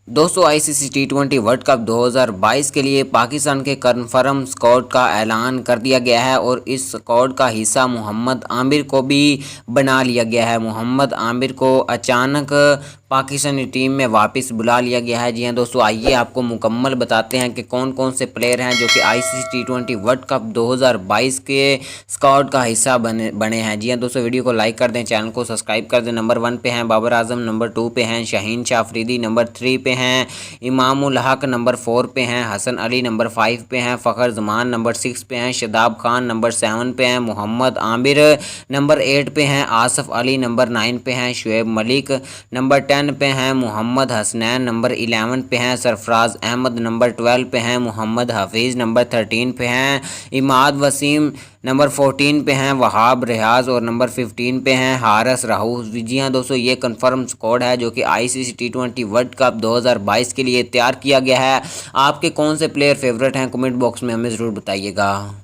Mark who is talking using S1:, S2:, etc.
S1: दोस्तों आईसीसी टी20 world cup 2022 के लिए पाकिस्तान के कन्फर्म स्क्वाड का ऐलान कर दिया गया है और इस स्क्वाड का हिस्सा मोहम्मद आमिर को भी बना लिया गया है। मोहम्मद आमिर को अचानक पाकिस्तानी टीम में वापस बुला लिया गया है। जी हां दोस्तों, आइए आपको मुकम्मल बताते हैं कि कौन कौन से प्लेयर हैं जो कि आईसीसी टी20 वर्ल्ड कप 2022 के स्क्वाड का हिस्सा बने हैं। जी हां दोस्तों, वीडियो को लाइक कर दें, चैनल को सब्सक्राइब कर दें। नंबर 1 पे हैं बाबर आजम, नंबर 2 पे हैं शाहीन शाह अफरीदी, नंबर 3 पे हैं इमामुल हक, नंबर 4 पे हैं हसन अली, नंबर 5 पे हैं फ़खर जमान, नंबर 6 पे हैं शादाब खान, नंबर 7 पे हैं मोहम्मद आमिर, नंबर 8 पे हैं आसफ अली, नंबर 9 पे हैं शुएब मलिक, नंबर 10 पे हैं मोहम्मद हसनैन, नंबर 11 पे हैं सरफराज अहमद, नंबर 12 पे हैं मोहम्मद हफीज़, नंबर 13 पे हैं इमाद वसीम, नंबर 14 पे हैं वहाब रियाज और नंबर 15 पे हैं हारिस राऊफ। जी हाँ दोस्तों, ये कन्फर्म स्क्वाड है जो कि आईसीसी टी20 वर्ल्ड कप 2022 के लिए तैयार किया गया है। आपके कौन से प्लेयर फेवरेट हैं, कमेंट बॉक्स में हमें ज़रूर बताइएगा।